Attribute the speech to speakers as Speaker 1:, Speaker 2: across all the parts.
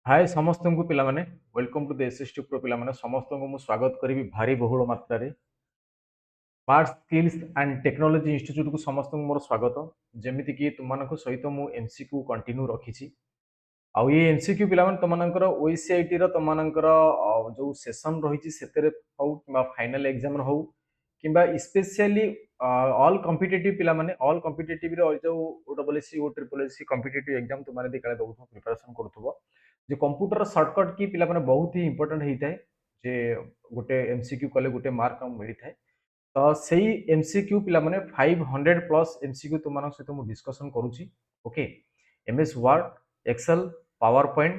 Speaker 1: हाय समस्त को पिला माने welcome to the SST pro पिला माने समस्त को मु स्वागत करी भारी बहुल मात्रा रे smart skills and technology institute को समस्त को मोर स्वागत जेमिति कि तुम मानको सहित मु एमसीक्यू कंटिन्यू रखिछि आउ ये एमसीक्यू पिला माने तमनकर ओईसीआईटी रो तमनकर जो सेशन रहिछि सेतेरे हो किबा फाइनल एग्जाम हो किबा स्पेशली ऑल कॉम्पिटिटिव पिला माने ऑल कॉम्पिटिटिव रो जो ओडब्ल्यूएससी ओ ट्रिपल एससी कॉम्पिटिटिव एग्जाम तुम माने दिकाले दउथो प्रिपरेशन करथबो जे कंप्यूटर शॉर्टकट की पिला माने बहुत ही इंपोर्टेंट होता है जे गोटे एमसीक्यू कले गोटे मार्क हम मिली थाए तो सेही एमसीक्यू पिला माने 500 प्लस एमसीक्यू तुम मानक सहित मु डिस्कशन करूची okay MS Word Excel PowerPoint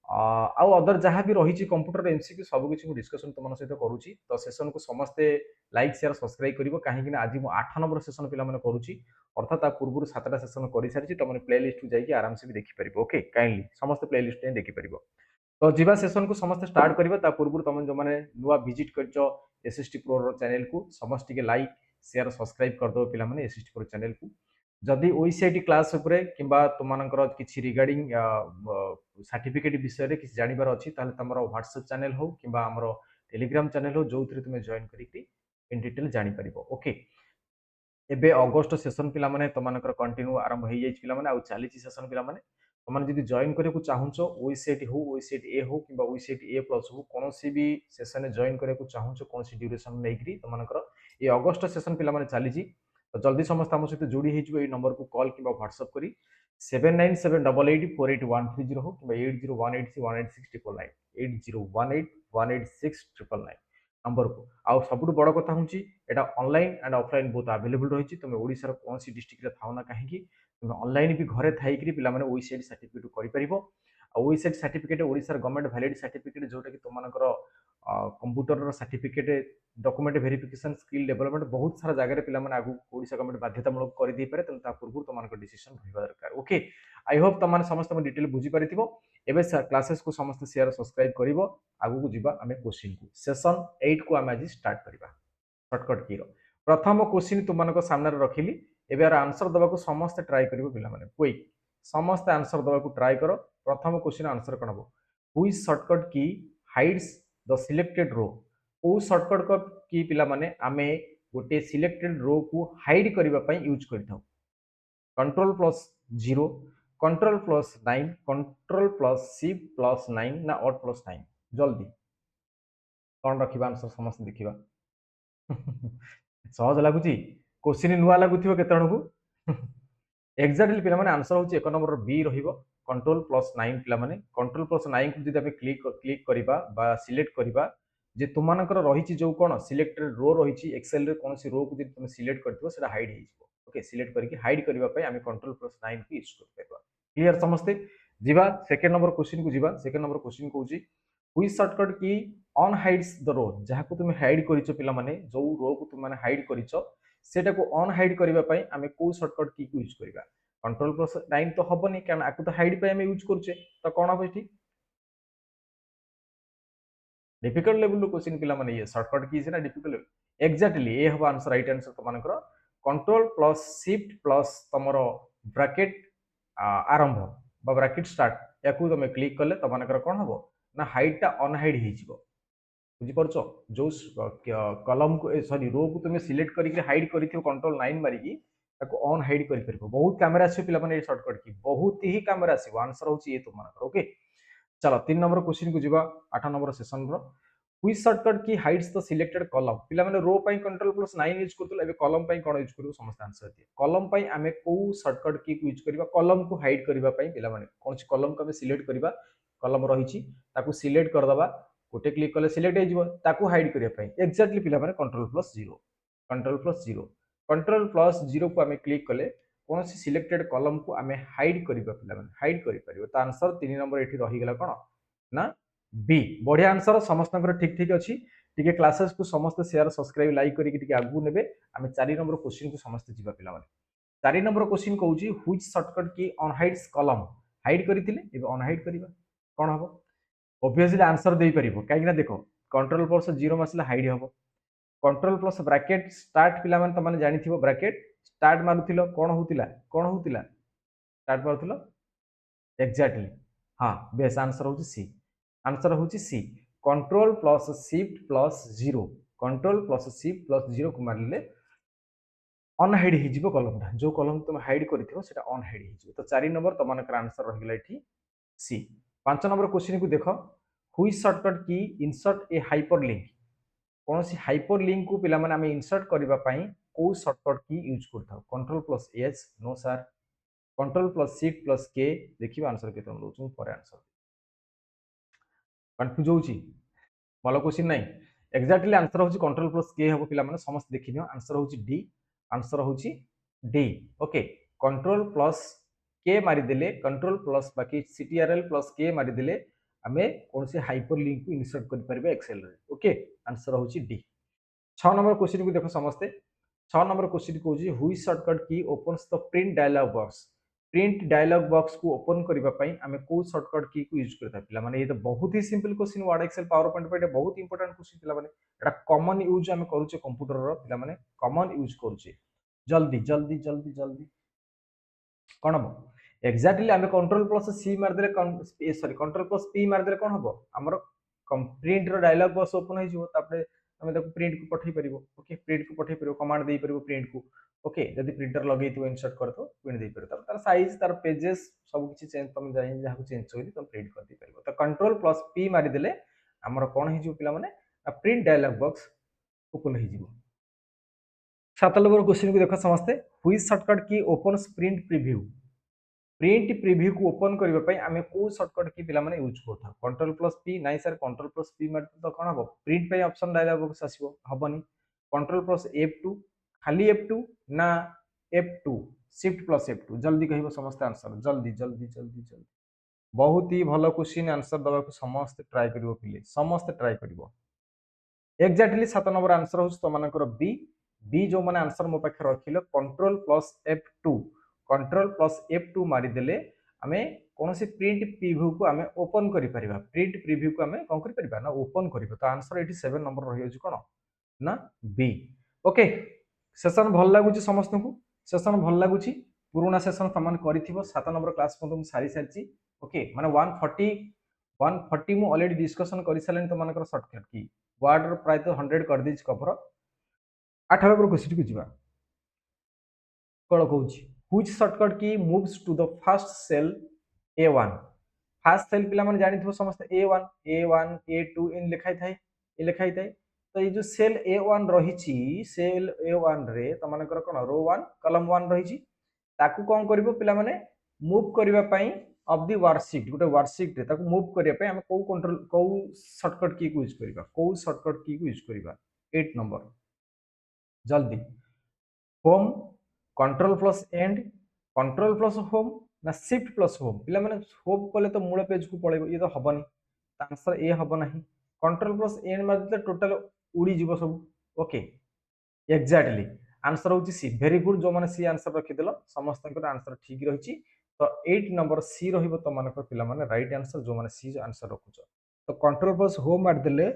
Speaker 1: आउ अदर जहाँ भी रही कंप्यूटर एमसीक्यू सब किसी डिस्कशन तुम सहित करूची तो सेशन को समस्ते लाइक शेयर सब्सक्राइब करिवो कहीं आज मु 8 नंबर सेशन पिला माने करूची अर्थात ता पूर्व 7टा सेशन कर सारी तुम प्ले लिस्ट को जाइए आराम से भी देखिपर ओके काइंडली समस्त प्ले लिस्ट देखिपर तो जीवा सेशन को समस्त स्टार्ट करिबा ता पूर्व तुम जो माने नुआ विजिट करछो एसएसटी प्रो चैनल को समस्त के लाइक शेयर सब्सक्राइब कर दो पिला माने एसएसटी प्रो चैनल को जदि ओईसीआईटी क्लास उपरे किबा तुमनकर किछि रिगार्डिंग सर्टिफिकेट विषय रे किछि जानिबार अछि ताले तमरो व्हाट्सएप चैनल हो किबा हमरो टेलीग्राम चैनल हो जोथरे तुमे जॉइन करिकि इन डिटेल जानि परिबो ओके एबे अगस्त सेशन पिला माने तुमनकर कंटिन्यू आरंभ हो जाई पिला माने आ चली सेशन पिला माने तुमने जदि जॉइन करने चाहूच ओईसीआईटी हो ओईसीआईटी ए हो कि ओईसीआईटी ए प्लस हो कौन भी सेशन जॉइन करने चाहूच कौन ड्यूरेशन नहीं तुमकर ये अगस्त सेशन पे चली तो जल्दी समस्त आम सहित जोड़ी हो नंबर को कॉल कि व्हाट्सअप करी 7978884813 हो कि 8018318699 801818618699 नंबर को आउ सब बड़ कथा हूँ यहाँ ऑनलाइन एंड ऑफलाइन बहुत अवेलेबल रही तुम ओडार कौन डिस्ट्रिक्ट थाउ ना कहीं तुम ऑनलाइन भी घरे थी पे ओईसीआईटी सर्टिफिकेट कर OECIT certificate Odisha government valid certificate जोटा कि तुमकर computer certificate document verification skill development बहुत सारा जगह पे आगु ओडिशा गवर्नमेंट बाध्यतामूलक कर दे पारे तेणु पूर्व तुम डिसीजन रहा दरकार ओके आई होप तुम समस्त डिटेल बुझी पारि एबे क्लासेस को समस्त शेयर सब्सक्राइब कर आगु को जीवा आम क्वेश्चन को सेशन 8 को आम आज स्टार्ट करवा शॉर्टकट की प्रथम क्वेश्चन तुम सामने रखिली एबार आंसर दवा को समस्त ट्राई करिवो पिला माने क्विक समस्त आंसर दवा को ट्राई करो प्रथम क्वेश्चन आंसर कौन हम हुई शॉर्टकट की हाइड्स द सिलेक्टेड रो को शॉर्टकट की पिला माने आमे गोटे सिलेक्टेड रो को हाइड करबा पई यूज करथाउ control plus 0 control plus 9 control plus shift plus 9 ना ऑट प्लस 9 जल्दी कौन रखिबा आंसर समस्त देखिबा सहज लगुच क्वेश्चन नुआ लगुव केत को एक्जाक्टली पे आंसर हूँ एक नंबर बी कंट्रोल प्लस 9 पे कंट्रोल प्लस 9 को जब क्लिक करवा सिलेक्ट करवा जे तुमकर रही जो कौन सिलेक्टेड रो रही एक्सेल कौन रो को तुम सिलेक्ट कर हाइड हो ओके सिलेक्ट करके हाइड करने आम कंट्रोल प्लस 9 को यूज कर क्लियर समस्ते जीवा सेकेंड नंबर क्वेश्चन को जीवा सेकेंड नंबर क्वेश्चन कहूँ हुई शॉर्टकट की ऑन हाइड्स द रो जहाँ को तुम हाइड कर जो रो को तुम हाइड कर सेटा को ऑन हाइड करने आम कौ शॉर्टकट की यूज करवा कंट्रोल प्लस 9 तो हेनी क्या आपको तो हाइड पे यूज करुचे तो कौन हम ये डिफिकल्ट लेवल क्वेश्चन पे ये शॉर्टकट की ना डिफिकल्ट एक्जाक्टली ये हम आंसर राइट आंसर तुम कंट्रोल प्लस शिफ्ट प्लस तुम ब्राकेट आरंभ ब्राकेट स्टार्ट या तुम क्लिक कले तुम कौन हम ना हाइडटा अनहाइड हो बुझीपार जो कलम को सॉरी रो को तुम सिलेक्ट करके हाइड कर कंट्रोल 9 मारिकी ऑन हाइड कर बहुत कैमेरा आसो पे शॉर्टकट की बहुत ही कैमेरा आसो आंसर हूँ ये तुम ओके चलो 3 नंबर क्वेश्चन को जीवा 8 नंबर सेशन हुई शॉर्टकट की हाइड्स द सिलेक्टेड कलम पे रो पाई कंट्रोल प्लस 9 यूज कर कलम पाई कौन यूज कर समस्त आंसर दिए कलम पाई आमे को शॉर्टकट की यूज करबा कलम को हाइड करबा पाई पिला माने कौन कलम को सिलेक्ट करबा कलम रही सिलेक्ट करदबा गोटे क्लिक कले सिलेक्ट हो हाइड करने एक्जाक्टली पे control plus 0 control plus 0 control plus 0 को आम क्लिक कले कौन सिलेक्टेड कलम को आम हाइड करवा हाइड कर आंसर 3 नंबर ये रहीगला कौन ना बी बढ़िया आंसर समस्त ठीक ठीक अच्छी टी क्लासेस को समस्त शेयर सब्सक्राइब लाइक करके आगू ने आम 4 नंबर क्वेश्चन को समस्त जीवा पे 4 नंबर क्वेश्चन कहूँ हुई शॉर्टकट की अनहाइड्स कलम हाइड करते अनहाइड करवा कौन हम ऑब्वियसली आंसर दे पारिबो कहीं देख कंट्रोल प्लस 0 मसला हाइड हम कंट्रोल प्लस ब्रैकेट स्टार्ट पिला माने तमाने जानिथिबो ब्रैकेट स्टार्ट मारुथिलो कौन होतिला स्टार्ट मारुथिलो एक्जाक्टली हाँ बेस आंसर हूँ सी। आंसर हूँ C control plus shift plus 0 control plus shift plus 0 को मारिले अनहाइड हो कलमटा जो कलम तुम हाइड कर अनहाइड हो। तो 4 नंबर तुम आंसर रहीगला ये सी। 5 नंबर क्वेश्चन को देख हुई सर्टकट की इंसर्ट ए हाइपर लिंक कौन सी हाइपर लिंक को पिला माने आमे इंसर्ट करने को सर्टकट की यूज करता control plus H no sir control plus shift plus K देखिए आंसर के पर आंसर कन्फ्यूज होची भल क्वेश्चन ना एक्जाक्टली आंसर हूँ कंट्रोल प्लस के हम पे समस्त देखिए आंसर हूँ डी आंसर हूँ डी ओके कंट्रोल प्लस के मारिदेले कंट्रोल प्लस बाकी सीटीआरएल प्लस के मारिदेले आम कौन से हाइपर लिंक को इनसर्ट कर एक्सेल रे ओके आंसर हूँ डी। 6 नंबर क्वेश्चन को देखो समस्ते 6 नंबर क्वेश्चन कहूँ हुई shortcut key opens the print dialogue box को ओपन करने आम को सर्टकट की को यूज करता पे ये तो बहुत ही simple question Word Excel PowerPoint पे बहुत इंपोर्टेंट क्वेश्चन पे कॉमन यूज आम करूचे कंप्यूटर पे कॉमन यूज करूचे जल्दी जल्दी जल्दी जल्दी कौन हम एक्जाक्टली आम कंट्रोल प्लस सी मारदे सॉरी कंट्रोल प्लस पी मारदे कौन हम आमर प्रिंट डायलॉग बॉक्स ओपन हो आम प्रिंट को पठे पार ओके प्रिंट को पठे पार कमांड दे पार प्रिंट को ओके जब प्रिंटर लगे इनसर्ट कर दो प्रिंट दे पार तार साइज तार पेजेस सब किसी चेंज तुम जहाँ चेंज हो तुम प्रिंट कर दे पार तो कंट्रोल प्लस पी मारिदेले आमर कौन हो पे प्रिंट डायलॉग बॉक्स ओपन हो। 7 नंबर क्वेश्चन को देखो समस्ते हुई shortcut key open print preview को ओपन करने आम को सर्टकट की पे यूज करता कंट्रोल प्लस पी नाई सर कंट्रोल प्लस पी मारते तो कौन हम प्रिंट पे ऑप्शन डायलॉग बॉक्स आसो हेनी कंट्रोल प्लस F2 खाली F2 ना F2 शिफ्ट प्लस F2 जल्दी कह समस्त आंसर जल्दी जल्दी जल्दी जल्दी बहुत ही भल क्वेश्चन आंसर दवा समस्त ट्राए कर पिले समस्त ट्राए कर एक्जाक्टली 7 नंबर आंसर हूँ तुम बी बी जो मैंने आंसर मो पाखे रखिल control plus F2 control plus F2 मारिदेले आम कौन से प्रिंट प्रिव्यू को आम ओपन कर प्रिंट प्रिव्यू को आम कौन कर ना ओपन कर तो आंसर ये 7 नंबर रही कौन ना बी ओके सेशन भल लगुच समस्त को सेशन भल लगुच पुराना सेशन तुम कर 7 नंबर क्लास तुम सारी सारी ओके माने 140 मु ऑलरेडी डिस्कशन कर सारे तुम सर्टकट की वार्ड प्राय 100 कर दी कवर 8 नंबर क्वेश्चन को जीवा कौन कहूँ which shortcut key moves to the first cell A1 first cell पिला माने जानि थो समस्त A1 A2 इन लिखाई थाए ए लिखाई थाए तो ये जो सेल A1 रही सेल A1 रे त मानकर कोन रो 1 कॉलम 1 रही ताकू कोन करबो पिला माने मूव करबा पई ऑफ द वर्कशीट गोटे वर्कशीट रे ताकू मूव करबा पई हम को कंट्रोल को शॉर्टकट की को यूज करबा को शॉर्टकट की को यूज करबा 8 नंबर जल्दी home control plus end control plus home ना शिफ्ट प्लस होम पे होम कले तो मूल पेज को पड़े ये तो हेनी आंसर ए हम ना कंट्रोल प्लस एंड मारे टोटाल उड़ी जीव सब ओके एक्जाक्टली आंसर हूँ सी भेरी गुड जो मैंने सी आंसर रखीदेल समस्त आंसर ठीक रही तो 8 नंबर सी रम पे राइट आंसर जो मैंने सी आंसर रखुच तो कंट्रोल प्लस होम मारिदेले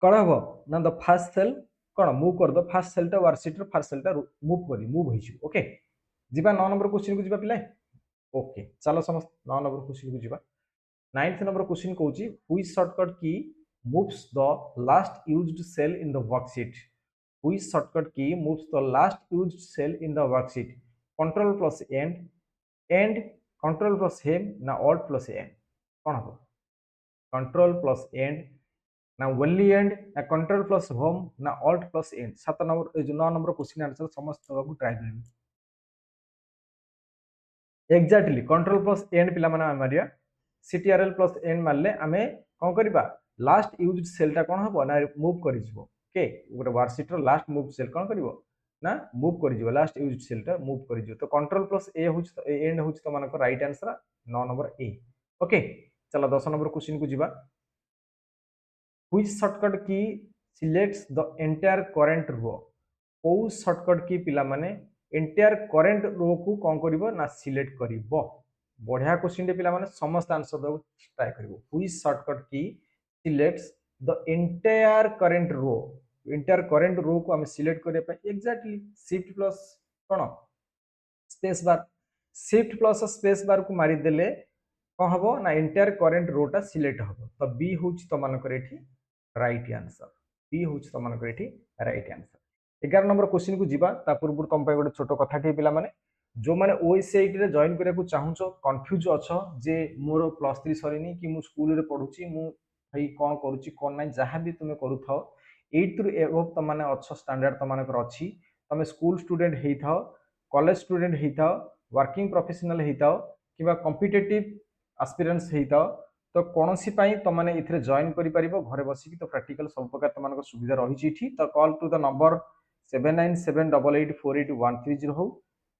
Speaker 1: कौन हम ना द फास्ट सेल कौन मुव कर दो फास्ट सेलटा वर्कशीट फास्ट सेलटा मुव कर मुव हो ओके जीवा 9 नंबर क्वेश्चन को जीवा पिला ओके चलो समस्त 9 नंबर क्वेश्चन को जीवा 9th नंबर क्वेश्चन कहूँ which shortcut key moves the last used cell in the worksheet which shortcut key moves the last used cell in the worksheet control plus end control plus home ना alt plus end कौन हम control plus end ना only end ना control plus home ना alt plus end 7 number 9 number question answer समस्त को try करेंगे exactly control plus and पिला माने मारिया सीटीआरएल प्लस एंड मारले आमे कोन करबा लास्ट यूज्ड सेलटा कोन हबो ना मूव करि जिवो ओके गोटे वर्कशीट रो लास्ट मूव सेल कोन करिवो ना मूव करि जिवो लास्ट यूज्ड सेलटा मूव करि जिवो तो कंट्रोल प्लस ए होच तो एंड होच तो मानको right answer 9 number A okay चलो 10 नंबर क्वेश्चन को जीवा which shortcut key selects the entire current row को शॉर्टकट की पिला माने एंटायर करंट रो को कौन करिवो ना सिलेक्ट करिवो बढ़िया क्वेश्चन पे पे समस्त आंसर दो ट्राई कर which shortcut key selects the entire current row को हम सिलेक्ट करबा एक्जेक्टली शिफ्ट प्लस कोन space bar shift plus space bar को मारी देले कौन हम ना एंटायर करेन्ट रोटा सिलेक्ट हम तो बी हूँ तुम ये राइट आंसर बी हूँ तुम ये राइट आंसर 11 नंबर क्वेश्चन को जीवा पूर्व तुम गोटे छोट कथा पे जो मैंने ओएसआईट रे जॉइन करिया को चाहूछ कंफ्यूज अच्छा जे मोर +3 सरीनी कि मु स्कूल रे पढुची मु भाई कौन करूची कौन नहीं जहाँ भी तुम्हें करूथाओ 8 रु एबव तुम माने अच्छा स्टैंडर्ड तुम मानकर अच्छी तुम स्कूल स्टूडेंट हेइथाओ कॉलेज स्टूडेंट हेइथाओ वर्किंग प्रोफेशनल हेइथाओ किबा कॉम्पिटिटिव एस्पिरेंट्स हेइथाओ तो कौन सी तुम मैंने इथे जॉइन करि परिबो घरे बसिकी तो प्रैक्टिकल सब प्रकार तुम सुविधा रही तो कॉल टू द नंबर 7978848130 हो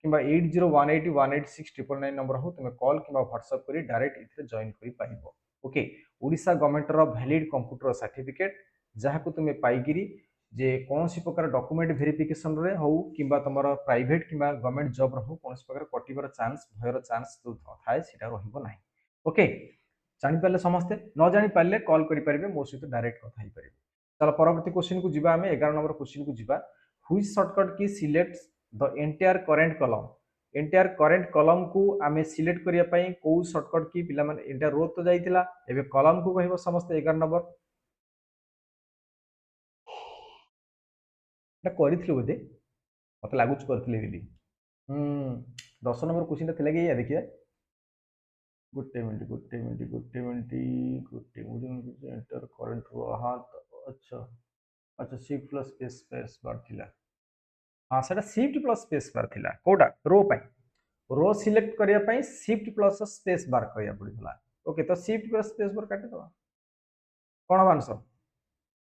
Speaker 1: कि 80181869 नंबर हो तुम कॉल कि व्हाट्सएप कर डायरेक्ट इथे जॉइन कर पाइबो ओके ओडिशा गवर्नमेंट रो वैलिड कंप्यूटर सर्टिफिकेट जहाँ को तुम पाइकिरी जे कौन सी प्रकार डॉक्यूमेंट वेरिफिकेशन रे हो कि तुम प्राइवेट कि गवर्नमेंट जॉब रो कौन प्रकार कटिबार चांस भयर चांस जो थाए सेटा रहिबो नाही ओके जानि पाले समस्ते न जानि पाले कॉल करि परिबे मो सहित डायरेक्ट कथा ही परिबे चलो परवर्ती क्वेश्चन को जीवा हमें 11 नंबर क्वेश्चन को जीवा which shortcut key selects the entire current column entire current column को आमे सिलेक्ट करिया पई को शॉर्टकट की पिला माने एंटायर रो तो जाइतिला एबे कॉलम को कहबो समस्त 11 नंबर एटा करिथिलु बोधे मते लागुच करथिले बिली 10 नंबर क्वेश्चन थिला कि या देखिए गुट्टे मिनट एंटर करंट रो हां अच्छा अच्छा शिफ्ट प्लस स्पेस बार थिला हाँ सेटा शिफ्ट प्लस स्पेस बार थिला कोडा रो पई रो सिलेक्ट करिया पई शिफ्ट प्लस स्पेस बार करिया पड़ितला ओके तो शिफ्ट प्लस स्पेस बार काटि दवा कोन answer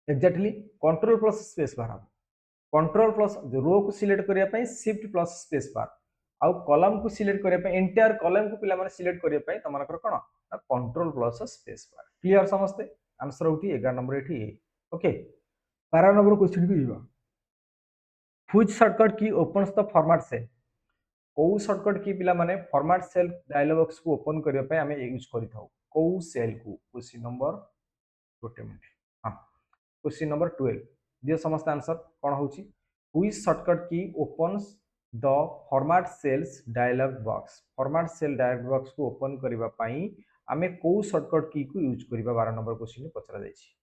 Speaker 1: exactly control plus space bar हम कंट्रोल प्लस रो को सिलेक्ट करिया पई शिफ्ट प्लस स्पेस बार आउ कॉलम को सिलेक्ट करिया पई एंटायर कॉलम को पिला माने सिलेक्ट करिया पई तमनकर कोन ना कंट्रोल प्लस स्पेस बार क्लियर समस्ते आंसर होती 11 नंबर एठी ओके 12 नंबर क्वेश्चन को जीवा which shortcut key opens the format cell को शॉर्टकट की पिला माने फॉर्मेट सेल डायलॉग बॉक्स को ओपन करिया पई हमें यूज करिथाउ को सेल को क्वेश्चन नंबर गोटे मिनिट हां क्वेश्चन नंबर 12 दियो समस्त आंसर कोन होची which shortcut key opens the format cells dialog box format cell dialog box को ओपन करिवा पई हमें को शॉर्टकट की को यूज करिवा 12 नंबर क्वेश्चन पचरा जायछि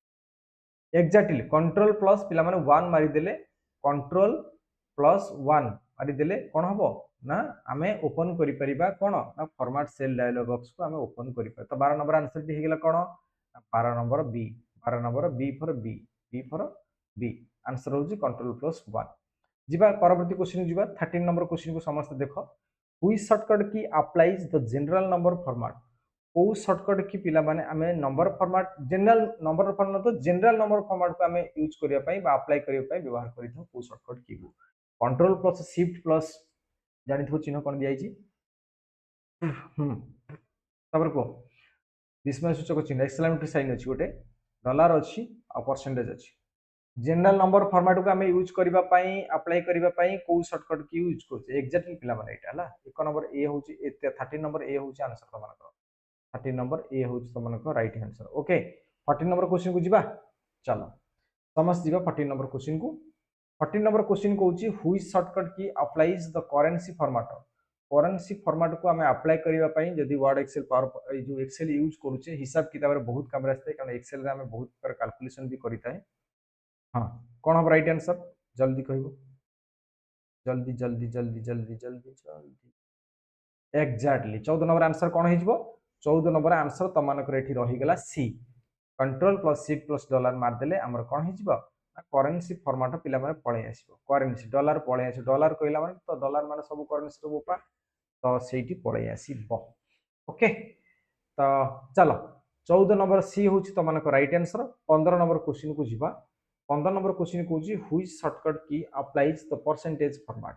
Speaker 1: एक्जाक्टली कंट्रोल प्लस पिला माने 1 मारी देले कंट्रोल प्लस 1 मारी देले कोन हबो ना आमे ओपन करि परिबा कोन ना फॉर्मेट सेल डायलॉग बॉक्स को आमे ओपन करि पर तो 12 नंबर आंसर टी हेगला कोन 12 number B 12 number B for B answer होजी कंट्रोल प्लस 1 जिबा परवर्ती क्वेश्चन जिबा 13 नंबर क्वेश्चन को समस्त देखो which shortcut key applies the general number format को शॉर्टकट की पिला माने आमे number format general number format तो जनरल नंबर फॉर्मेट को आमे यूज करिया पई बा अप्लाई करिया पई व्यवहार करिथौ को शॉर्टकट की को कंट्रोल प्लस शिफ्ट प्लस जानि थो चिन्ह कोन दियाई छी तबर को विस्मय सूचक चिन्ह एक्सक्लेमेटरी साइन अछि गोटे डॉलर अछि आ परसेंटेज अछि जनरल नंबर फॉर्मेट को आमे यूज करिबा पई अप्लाई करिबा पई को शॉर्टकट की यूज करछ एग्जैक्टली पिला माने एटा हला एक नंबर ए होची 13 नंबर ए होची आंसर तमानकर 13 नंबर ए होची तमानकर right answer okay 14 number question को जीवा चलो समझ जीवा 14 नंबर क्वेश्चन को 14 नंबर क्वेश्चन को होची which shortcut key applies the currency format को हमें अप्लाई करिबा पई जदी वर्ड एक्सेल पावर जो एक्सेल यूज करूचे हिसाब किताब रे बहुत काम रहते कारण एक्सेल रे हमें बहुत प्रकार कैलकुलेशन भी करिताय हां कोन हम राइट आंसर जल्दी कहबो जल्दी जल्दी जल्दी जल्दी जल्दी जल्दी एग्जैक्टली 14 नंबर आंसर कोन हिजबो 14 नंबर आंसर तमानकर एठी रही गेला C control plus shift plus dollar मार देले हमर कोन हिजबो करेंसी फॉर्मेट पिला माने पळे आसीबो करेंसी डॉलर पळे आसी डॉलर कहला माने तो डॉलर माने सब करेंसी रो बोपा तो सेठी पळे आसीबो ओके तो चलो 14 नंबर सी होची तमानकर राइट आंसर 15 नंबर क्वेश्चन को जीवा 15 नंबर क्वेश्चन को जी which shortcut key applies the percentage format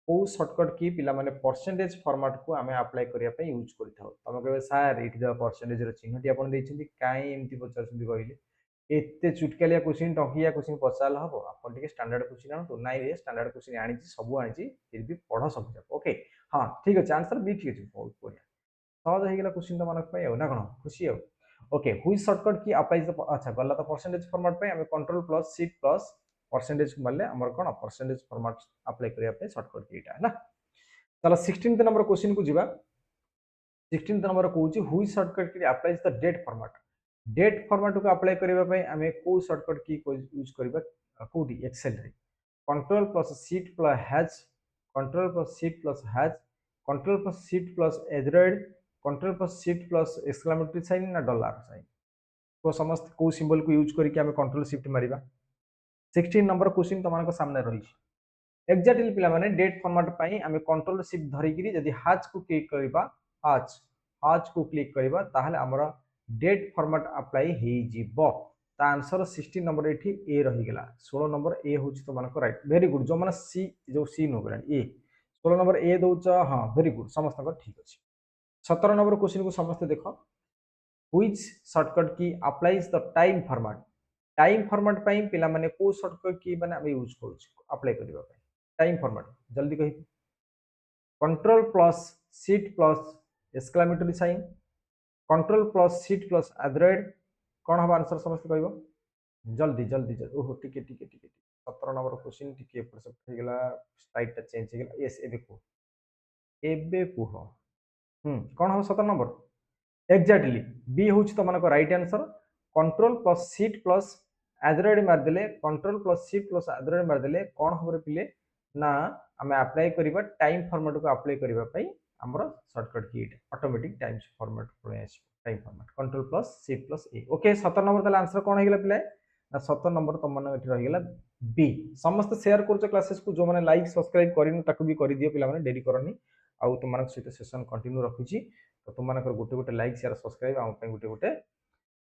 Speaker 1: को शॉर्टकट की पिला माने परसेंटेज फॉर्मेट को हमें अप्लाई करिया पे यूज करथाउ तमे कहबे सर एठी द परसेंटेज रो चिन्हटी आपण दैछिंदी काई एमती पचारछिंदी कहले एते चुटकालिया क्वेश्चन टंकिया क्वेश्चन पचाल हबो आपण टिके स्टैंडर्ड क्वेश्चन आन तो नाइ रे स्टैंडर्ड क्वेश्चन आनी छी सब आनी छी फिर भी पढो सब जाक ओके हां ठीक अछि आंसर बी ठीक अछि बहुत बढ़िया सहज हे गेला क्वेश्चन त मनक पय ना कोन खुशी हो okay which shortcut key applies the अच्छा गला तो परसेंटेज फॉर्मेट पे हमें control plus shift plus percentage मारले हमर कोन परसेंटेज फॉर्मेट अप्लाई करिया पे शॉर्टकट की एटा है ना चलो 16th नंबर क्वेश्चन को जीवा 16th नंबर कहूँ हुई shortcut key applies the date format. Date format को अप्लाई करने आम कौ शॉर्टकट की यूज करवा कौटी एक्सेल रे control plus shift plus hash control plus shift plus hash control plus shift plus at the rate control plus shift plus exclamatory sign ना dollar sign को समस्त को सिंबल को यूज करके आम कंट्रोल शिफ्ट मारिबा। 16 नंबर क्वेश्चन तुम सामने रही एक्जाक्टली पिला डेट फॉर्मेट पाई आम कंट्रोल शिफ्ट धरिकी जदि हाज को क्लिक करबा हाज हाज को क्लिक करबा ताहले हमर डेट फॉर्मेट अप्लाई हे जिवो। ता आंसर 16 नंबर एठी ए रही गला। 16 नंबर ए होची तो मानको राइट वेरी गुड जो माने सी जो सी नो गला ए 16 नंबर ए दोच हां वेरी गुड समस्त को ठीक अछि। 17 नंबर क्वेश्चन को समस्त देखो which shortcut key applies the time format पाई पिला माने को शॉर्टकट की माने हम यूज करू अप्लाई करबा पाई टाइम फॉर्मेट जल्दी कहि control plus shift plus exclamatory sign control plus shift plus at the rate कौन हम आंसर समस्त कहबो जल्दी जल्दी जल्दी ओहो टिके टिके टिके 17 नंबर क्वेश्चन टिके एपट सेपट हो गेला स्लाइड टा चेंज हो गेला यस एबे कुह कौन हम 17 नंबर एक्जाक्टली बी हूँ तुम मान right answer control plus shift plus at the rate मारदेले control plus shift plus at the rate मारदेले कौन हम पिले ना आम अप्लाई करवा टाइम फॉर्मेट को अप्लाई करने आमर shortcut key automatic time format time format control plus shift plus A okay 17 number ताले आंसर कौन होगा पिले ना 17 नंबर तुम मान रहीगला बी। समस्त शेयर कर क्लासेस को जो मैंने लाइक सब्सक्राइब कर भी कर दियो पिला माने डेरी करनी आउ तुम सहित सेशन कंटिन्यू रखुची तो तुम गोटे गोटे लाइक शेयर सब्सक्राइब आम गोटे गोटे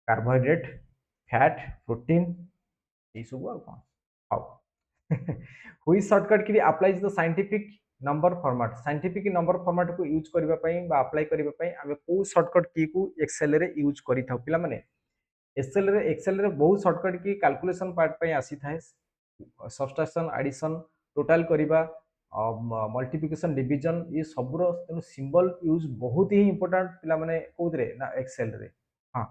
Speaker 1: कार्बोहाइड्रेट फैट प्रोटीन ये सब आ कौन how which shortcut key applies the scientific number format को यूज करबा पई बा अप्लाई करबा पई हमें को शॉर्टकट की को एक्सेल रे यूज करि थाउ पिला माने एक्सेल रे बहुत शॉर्टकट की कैलकुलेशन पार्ट पई आसी थाए सबट्रैक्शन एडिशन टोटल करबा मल्टीप्लिकेशन डिवीजन ये सबरो तेनु सिंबल यूज बहुत ही इंपोर्टेंट पिला माने कोदरे ना एक्सेल रे हां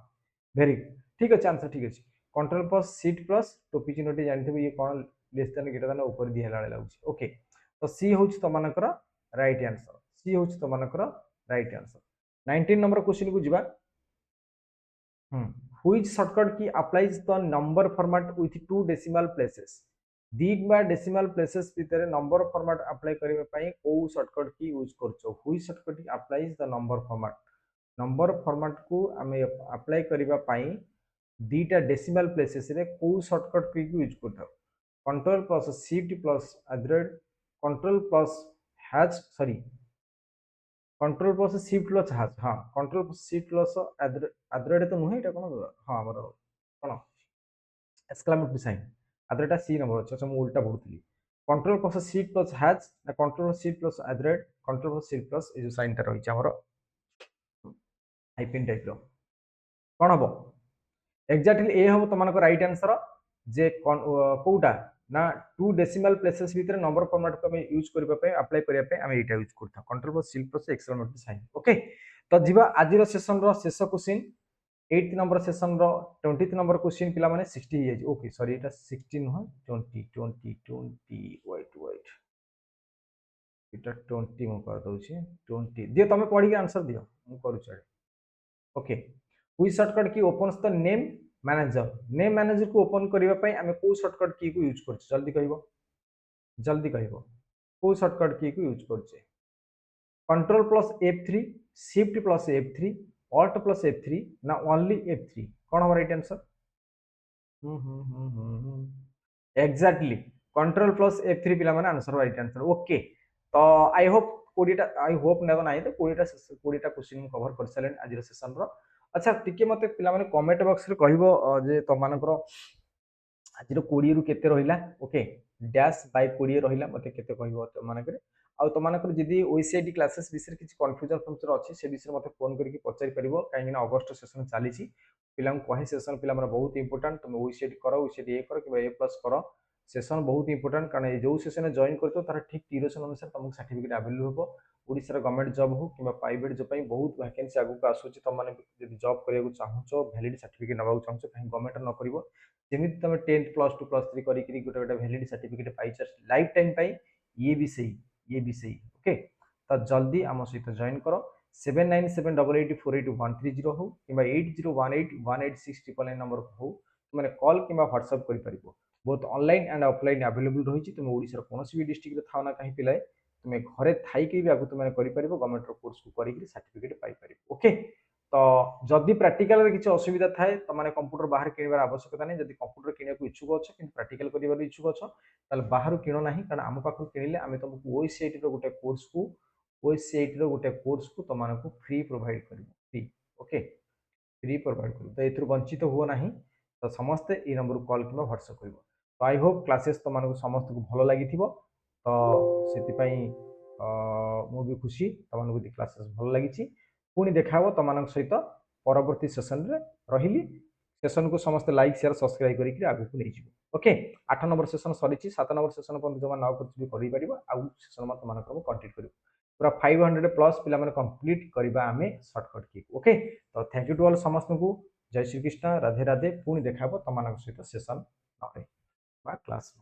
Speaker 1: वेरी ठीक अछि आंसर ठीक अछि कंट्रोल प्लस सीट प्लस टोपी चिन्हटी जानथिबे ये कोन लेस देन ग्रेटर देन ऊपर दिया लाले लागुची ओके तो सी होउछ तो मानकर राइट आंसर सी होउछ तो मानकर राइट आंसर। 19 नंबर क्वेश्चन को जिबा which shortcut key applies the number format with two decimal places दीगबा डेसिमल प्लेसेस भितर नंबर फॉर्मेट अप्लाई करबा पई को शॉर्टकट की यूज करछो which shortcut key applies the number format को हमें अप्लाई करबा पई दीटा डेसिमल प्लेसेस रे को शॉर्टकट की यूज करथो control plus shift plus at the rate control plus hash sorry control plus shift plus hash हां control plus shift plus at the rate तो नुहे एटा कोन हां हमर कोन exclamatory sign at the rate C number अच्छा मैं उल्टा पढुथली control plus shift plus hash ना control shift plus at the rate control plus shift plus A जो साइन ता रही हमर हाइपेन टाइप रो कोन हबो एक्जाक्टली ए हम तुम राइट आंसर जे कौटा ना टू डेसिमल प्लेसेस भितर नंबर फॉर्मेट को हमें यूज करबा अप्लाई करबा पे हमें एटा यूज करथा control plus shift plus exclamatory sign okay तो जीवा आज रो सेशन रो शेष क्वेश्चन 8th नंबर सेशन रो 20th नंबर क्वेश्चन पिला माने 60 हे जाई ओके सॉरी एटा 16 हो 20 वेट एटा 20 मु कर दउ छी 20 दियो तमे पढी के आंसर दियो मु करू छाडे okay which shortcut key opens the name manager को ओपन करबा पई हमें को शॉर्टकट की को यूज करछ जल्दी कहबो को शॉर्टकट की को यूज करछ control plus F3 shift plus F3 alt plus F3 ना ओनली F3 कौन हम right answer exactly control plus F3 पिला माने आंसर राइट आंसर ओके तो आई होप 20 ना नहीं तो 20 क्वेश्चन कवर कर सारे आज सेशन रो अच्छा टिके मते पिला माने कमेंट बॉक्स रे कहबो जे तो मानकर आज 20 रु केते रहिला ओके डैश बाय 20 रहिला मते केते कहबो तो मानकर आ तो मानकर जदी ओसीआईटी क्लासेस विषय किछि कंफ्यूजन फंक्शन अछि से विषय मते फोन करके पचारि परिबो काहे ना अगस्त सेशन चाली छी पिला कहे सेशन पिला माने बहुत इंपोर्टेंट तुम ओसीआईटी करो ओसीआईटी ए करो कि ए प्लस करो सेशन बहुत इंपोर्टेंट कारण जो सेशन जॉइन करतो तार ठीक ड्यूरेशन अनुसार तुमको सर्टिफिकेट अवेलेबल होबो ओडिसा रे गवर्नमेंट जॉब हो कि प्राइवेट जॉब पई बहुत वैकेंसी आगु को आसुची तुम माने जदी जॉब करिया को चाहछो वैलिड सर्टिफिकेट नबा को चाहछो कहीं गवर्नमेंट न करिवो जेमिति तुम 10th प्लस 2 प्लस 3 करी करी गोटे गोटे वैलिड सर्टिफिकेट पाइछ लाइफ टाइम पाई ये भी सही ओके तो जल्दी आम सहित जॉइन करो 7978848130 हो कि 80181869 नंबर हो तुमने कॉल कि व्हाट्सएप कर बहुत ऑनलाइन एंड ऑफलाइन अवेलेबल रही तुम ओडिशार कौन भी डिस्ट्रिक्ट थाओ ना कहीं पिलाए तुम घरे थी भी आगे तुमने गवर्नमेंट कोर्स को करके सर्टिफिकेट पाइपर ओके। तो जदि प्राक्टिकल किसी असुविधा थाए तो मैंने कंप्यूटर बाहर किणवार आवश्यकता नहीं जब कंप्यूटर किणा इच्छुक अच्छे कि प्राक्टिकल कर इच्छुक अच्छ ताल बाहर किण ना कारण आम पाख किणिले आम तुमको ओसीआईटी गोटे कोर्स को ओसीआईटी गोटे कोर्स को तुमको फ्री प्रोवाइड कर फ्री ओके फ्री प्रोवाइड कर तो ये वंचित हुआ ना तो समस्ते ये नंबर कॉल कि व्हाट्सएप कर तो आई होप क्लासेस तुमको समस्त को भल लगी तो से मुझे खुशी तुमको क्लासेस भल लगी पुणी देखा तुम सहित परवर्ती सेसन रे रही सेसन को समस्त लाइक शेयर सब्सक्राइब करके आगे को नहीं ओके 8 नंबर सेसन सरी 7 नंबर सेसन जो न कर आउ सेसन तुम कंटिन्यू कर पूरा 500 प्लस पिला कंप्लीट करवा आम सर्टकट की ओके। तो थैंक यू टू ऑल समस्त को जय श्री कृष्ण राधे राधे पुणी देखा तुम सहित सेसन क्लास।